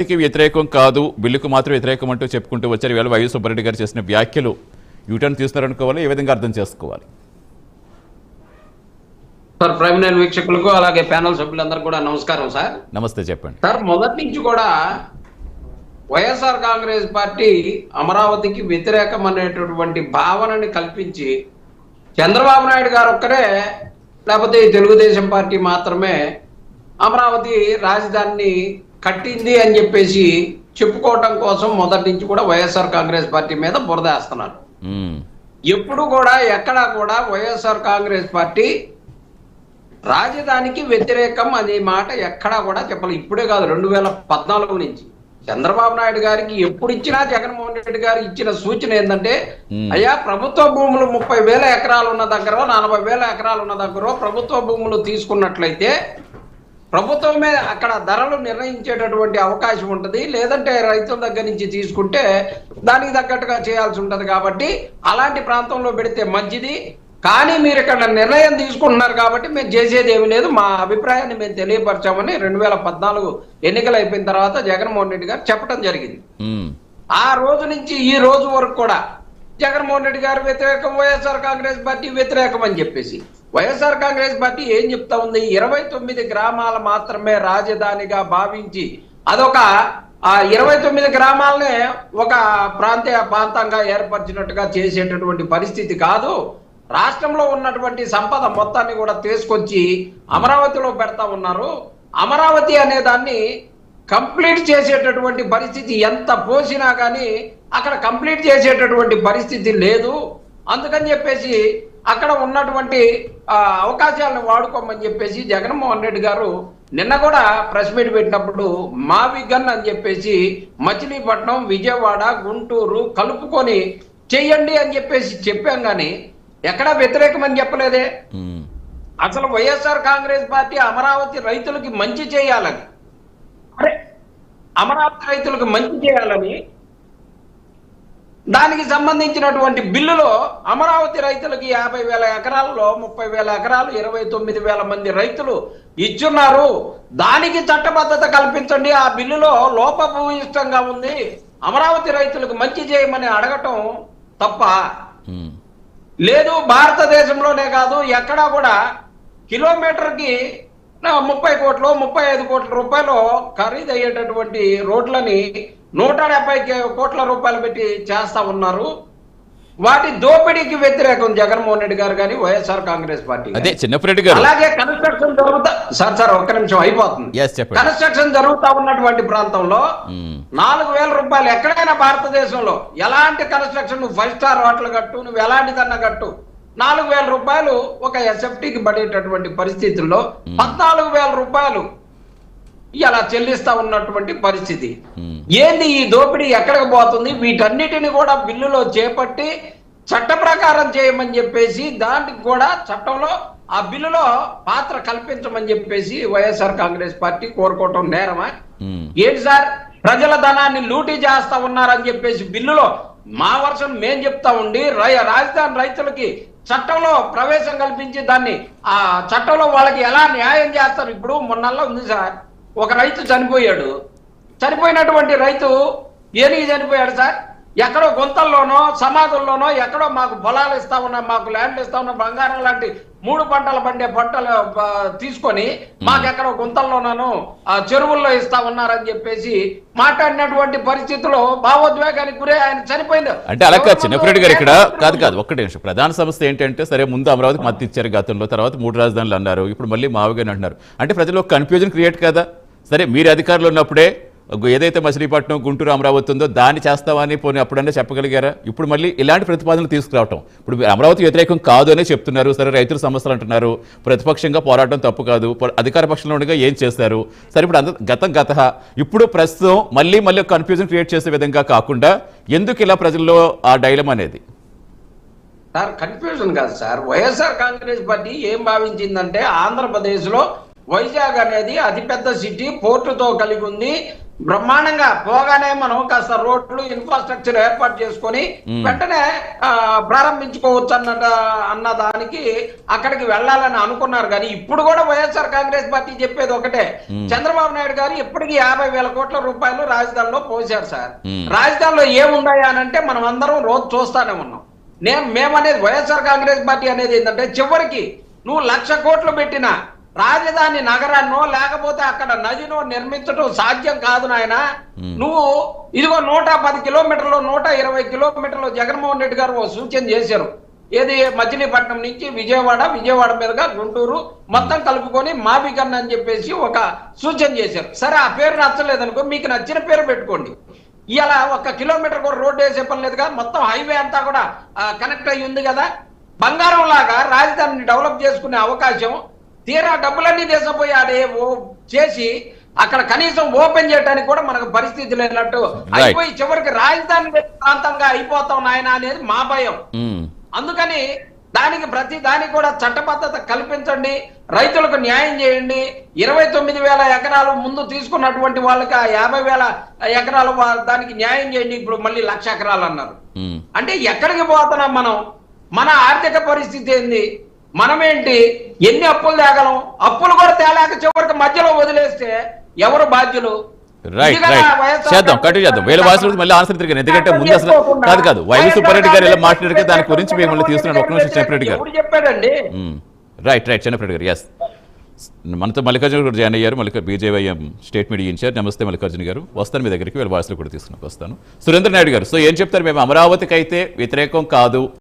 వ్యతిరేకం కాదు, బిల్లుకు మాత్రం వ్యతిరేకం అంటూ చెప్పుకుంటూ వచ్చారు. ఇవాళ వైఎస్ సుబ్బారెడ్డి గారు చేసిన వ్యాఖ్యలు యూటర్న్ తీస్తున్నారనుకోవాలి, ఏ విధంగా అర్థం చేసుకోవాలి? సార్, ప్రైమ్ నైన్ వీక్షకులకు అలాగే ప్యానల్ సభ్యులందరూ కూడా నమస్కారం సార్. నమస్తే, చెప్పండి సార్. మొదటి నుంచి కూడా వైఎస్ఆర్ కాంగ్రెస్ పార్టీ అమరావతికి వ్యతిరేకం అనేటటువంటి భావనని కల్పించి చంద్రబాబు నాయుడు గారు ఒక్కరే లేకపోతే తెలుగుదేశం పార్టీ మాత్రమే అమరావతి రాజధానిని కట్టింది అని చెప్పేసి చెప్పుకోవటం కోసం మొదటి నుంచి కూడా వైఎస్ఆర్ కాంగ్రెస్ పార్టీ మీద బురదేస్తున్నారు. ఎప్పుడు కూడా ఎక్కడా కూడా వైఎస్ఆర్ కాంగ్రెస్ పార్టీ రాజధానికి వ్యతిరేకం అనే మాట ఎక్కడా కూడా చెప్పాలి. ఇప్పుడే కాదు, 2014 నుంచి చంద్రబాబు నాయుడు గారికి ఎప్పుడు ఇచ్చినా జగన్మోహన్ రెడ్డి గారు ఇచ్చిన సూచన ఏంటంటే, అయ్యా ప్రభుత్వ భూములు 30,000 ఎకరాలు ఉన్న దగ్గర 40,000 ఎకరాలు ఉన్న దగ్గర ప్రభుత్వ భూములు తీసుకున్నట్లయితే ప్రభుత్వమే అక్కడ ధరలు నిర్ణయించేటటువంటి అవకాశం ఉంటుంది, లేదంటే రైతుల దగ్గర నుంచి తీసుకుంటే దానికి తగ్గట్టుగా చేయాల్సి ఉంటుంది. కాబట్టి అలాంటి ప్రాంతంలో పెడితే మంచిది. కానీ మీరు ఇక్కడ నిర్ణయం తీసుకుంటున్నారు కాబట్టి మేము చేసేది ఏమి లేదు, మా అభిప్రాయాన్ని మేము తెలియపరచామని 2014 ఎన్నికలు అయిపోయిన తర్వాత జగన్మోహన్ రెడ్డి గారు చెప్పడం జరిగింది. ఆ రోజు నుంచి ఈ రోజు వరకు కూడా జగన్మోహన్ రెడ్డి గారు వ్యతిరేకం, వైఎస్ఆర్ కాంగ్రెస్ పార్టీ వ్యతిరేకం అని చెప్పేసి వైఎస్ఆర్ కాంగ్రెస్ పార్టీ ఏం చెప్తా ఉంది? 29 గ్రామాలు మాత్రమే రాజధానిగా భావించి అదొక 29 గ్రామాలనే ఒక ప్రాంతంగా ఏర్పరిచినట్టుగా చేసేటటువంటి పరిస్థితి కాదు. రాష్ట్రంలో ఉన్నటువంటి సంపద మొత్తాన్ని కూడా తీసుకొచ్చి అమరావతిలో పెడతా ఉన్నారు. అమరావతి అనే దాన్ని కంప్లీట్ చేసేటటువంటి పరిస్థితి ఎంత పోసినా కానీ అక్కడ కంప్లీట్ చేసేటటువంటి పరిస్థితి లేదు. అందుకని చెప్పేసి అక్కడ ఉన్నటువంటి అవకాశాలను వాడుకోమని చెప్పేసి జగన్మోహన్ రెడ్డి గారు నిన్న కూడా ప్రెస్ మీట్ పెట్టినప్పుడు మావిగన్ అని చెప్పేసి మచిలీపట్నం, విజయవాడ, గుంటూరు కలుపుకొని చెయ్యండి అని చెప్పేసి చెప్పాం, కానీ ఎక్కడా వ్యతిరేకం అని చెప్పలేదే. అసలు వైఎస్ఆర్ కాంగ్రెస్ పార్టీ అమరావతి రైతులకి మంచి చేయాలని, అమరావతి రైతులకు మంచి చేయాలని దానికి సంబంధించినటువంటి బిల్లులో అమరావతి రైతులకి 50,000 ఎకరాలలో 30,000 ఎకరాలు 29,000 మంది రైతులు ఇచ్చున్నారు. దానికి చట్టబద్ధత కల్పించండి. ఆ బిల్లులో లోపభూయిష్టంగా ఉంది, అమరావతి రైతులకు మంచి చేయమని అడగటం తప్ప లేదు. భారతదేశంలోనే కాదు ఎక్కడా కూడా కిలోమీటర్కి 30 కోట్లు 35 కోట్ల రూపాయలు ఖరీదు అయ్యేటటువంటి రోడ్లని 170 కోట్ల రూపాయలు పెట్టి చేస్తా ఉన్నారు. వాటి దోపిడీకి వ్యతిరేకం జగన్మోహన్ రెడ్డి గారు కానీ వైఎస్ఆర్ కాంగ్రెస్ పార్టీ. అదే చిన్నప్పరెడ్డి గారు. అలాగే కన్స్ట్రక్షన్ జరుగుతా సార్ ఒక్క నిమిషం అయిపోతుంది. కన్స్ట్రక్షన్ జరుగుతా ఉన్నటువంటి ప్రాంతంలో 4,000 రూపాయలు ఎక్కడైనా భారతదేశంలో ఎలాంటి కన్స్ట్రక్షన్, నువ్వు 5 స్టార్ హోటల్ కట్టు, నువ్వు ఎలాంటిదన్నా కట్టు, 4,000 రూపాయలు ఒక ఎస్ఎఫ్టీకి పడేటటువంటి పరిస్థితుల్లో 14,000 రూపాయలు ఇలా చెల్లిస్తా ఉన్నటువంటి పరిస్థితి. ఏంది ఈ దోపిడీ? ఎక్కడికి పోతుంది? వీటన్నిటిని కూడా బిల్లులో చేపట్టి చట్ట ప్రకారం చేయమని చెప్పేసి దానికి కూడా చట్టంలో ఆ బిల్లులో పాత్ర కల్పించమని చెప్పేసి వైఎస్ఆర్ కాంగ్రెస్ పార్టీ కోరుకోవటం నేరమా? ఏంటి సార్, ప్రజల ధనాన్ని లూటీ చేస్తా ఉన్నారని చెప్పేసి బిల్లులో మా వర్షం మేం చెప్తా ఉండి రాజధాని రైతులకి చట్టంలో ప్రవేశం కల్పించి దాన్ని ఆ చట్టంలో వాళ్ళకి ఎలా న్యాయం చేస్తారు? ఇప్పుడు మొన్నల్లో ఉంది సార్, ఒక రైతు చనిపోయాడు. చనిపోయినటువంటి రైతు ఏనికి చనిపోయాడు సార్? ఎక్కడో గుంతల్లోనో సమాధుల్లోనో ఎక్కడో మాకు పొలాలు ఇస్తా ఉన్నా, మాకు ల్యాండ్లు ఇస్తా ఉన్నా, బంగారం లాంటి 3 పంటలు పండే పంటలు తీసుకొని మాకెక్కడో గుంతల్లోనూ చెరువుల్లో ఇస్తా ఉన్నారని చెప్పేసి మాట్లాడినటువంటి పరిస్థితుల్లో భావోద్వేగానికి గురే ఆయన చనిపోయింది. అంటే అలా కాదు చిన్నప్పరెడ్డి గారు, ఇక్కడ కాదు ఒక్కటే నిమిషం. ప్రధాన సమస్య ఏంటంటే, సరే ముందు అమరావతికి మద్దతు ఇచ్చారు గతంలో, తర్వాత 3 రాజధానులు అన్నారు, ఇప్పుడు మళ్ళీ మావిగాని అంటున్నారు. అంటే ప్రజల్లో కన్ఫ్యూజన్ క్రియేట్ కదా. సరే మీరు అధికారులు ఉన్నప్పుడే ఏదైతే మచిలీపట్నం, గుంటూరు, అమరావతి ఉందో దాన్ని చేస్తామని పోనీ అప్పుడన్నా చెప్పగలిగారా? ఇప్పుడు మళ్ళీ ఇలాంటి ప్రతిపాదనలు తీసుకురావటం, ఇప్పుడు అమరావతి వ్యతిరేకం కాదు అనే చెప్తున్నారు. సరే రైతుల సమస్యలు అంటున్నారు, ప్రతిపక్షంగా పోరాటం తప్పు కాదు, అధికార పక్షంలో ఉండగా ఏం చేస్తారు? సరే ఇప్పుడు గత ఇప్పుడు ప్రస్తుతం మళ్ళీ కన్ఫ్యూజన్ క్రియేట్ చేసే విధంగా కాకుండా ఎందుకు ఇలా ప్రజల్లో ఆ డైలమా అనేది? సార్ కన్ఫ్యూజన్ కాదు సార్, వైఎస్ఆర్ కాంగ్రెస్ పార్టీ ఏం భావించిందంటే ఆంధ్రప్రదేశ్లో వైజాగ్ అనేది అతిపెద్ద సిటీ, పోర్టుతో కలిగి ఉంది, బ్రహ్మాండంగా పోగానే మనం కాస్త రోడ్లు ఇన్ఫ్రాస్ట్రక్చర్ ఏర్పాటు చేసుకొని వెంటనే ప్రారంభించుకోవచ్చు అన్న దానికి అక్కడికి వెళ్ళాలని అనుకున్నారు. కానీ ఇప్పుడు కూడా వైఎస్ఆర్ కాంగ్రెస్ పార్టీ చెప్పేది ఒకటే, చంద్రబాబు నాయుడు గారు ఇప్పటికీ 50,000 కోట్ల రూపాయలు రాజధానిలో పోసారు సార్. రాజధానిలో ఏముందాయా అని అంటే మనం అందరం రోజు చూస్తానే ఉన్నాం. మేమనేది వైఎస్ఆర్ కాంగ్రెస్ పార్టీ అనేది ఏంటంటే, చివరికి నువ్వు 1,00,000 కోట్లు పెట్టినా రాజధాని నగరాన్నో లేకపోతే అక్కడ నదినో నిర్మించడం సాధ్యం కాదు నాయన. నువ్వు ఇదిగో 110 కిలోమీటర్లు 120 కిలోమీటర్లు జగన్మోహన్ రెడ్డి గారు సూచన చేశారు. ఏది మచిలీపట్నం నుంచి విజయవాడ మీదుగా గుంటూరు మొత్తం కలుపుకొని మాబికన్ అని చెప్పేసి ఒక సూచన చేశారు. సరే, ఆ పేరు నచ్చలేదనుకో, మీకు నచ్చిన పేరు పెట్టుకోండి. ఇలా 1 కిలోమీటర్ కూడా రోడ్డు వేసే పని లేదుగా, మొత్తం హైవే అంతా కూడా కనెక్ట్ అయ్యి ఉంది కదా. బంగారం లాగా రాజధానిని డెవలప్ చేసుకునే అవకాశం, తీరా డబ్బులన్నీ దేశపోయి చేసి అక్కడ కనీసం ఓపెన్ చేయడానికి కూడా మనకు పరిస్థితి లేనట్టు అయిపోయి చివరికి రాజధాని ప్రాంతంగా అయిపోతాం నాయన అనేది మా భయం. అందుకని ప్రతి దానికి కూడా చట్టబద్ధత కల్పించండి, రైతులకు న్యాయం చేయండి. 29,000 ఎకరాలు ముందు తీసుకున్నటువంటి వాళ్ళకి 50,000 ఎకరాలు దానికి న్యాయం చేయండి. ఇప్పుడు మళ్ళీ 1,00,000 ఎకరాలు అన్నారు. అంటే ఎక్కడికి పోతున్నాం మనం? మన ఆర్థిక పరిస్థితి ఏంది? మనమేంటి? ఎన్ని అప్పులు తేగలం? అప్పులు కూడా తేలాక చివరికి మధ్యలో వదిలేస్తే ఎవరు బాధ్యులు? రైట్ చేద్దాం, కంటిన్యూ చేద్దాం. వేల వాసులకు మళ్ళీ ఆన్సర్ తిరిగాను, ఎందుకంటే ముందు అసలు కాదు వైవి సుబ్బారెడ్డి గారు ఇలా మాట్లాడారు, దాని గురించి మిమ్మల్ని తీసుకున్నాను. ఒక్క నిమిషం చెన్నపరెడ్డి గారు చెప్పాడండి. రైట్ చెన్నపరెడ్డి గారు. ఎస్, మనతో మల్లికార్జున గారు జాయిన్ అయ్యారు, బీజేవైఎం స్టేట్ మీడియా ఇన్ఛార్జ్. నమస్తే మల్లికార్జున గారు, వస్తాను మీ దగ్గరికి, వీళ్ళ వాసులు కూడా తీసుకుని వస్తాను. సురేంద్ర నాయుడు గారు, సో ఏం చెప్తారు? మేము అమరావతికి అయితే వ్యతిరేకం కాదు,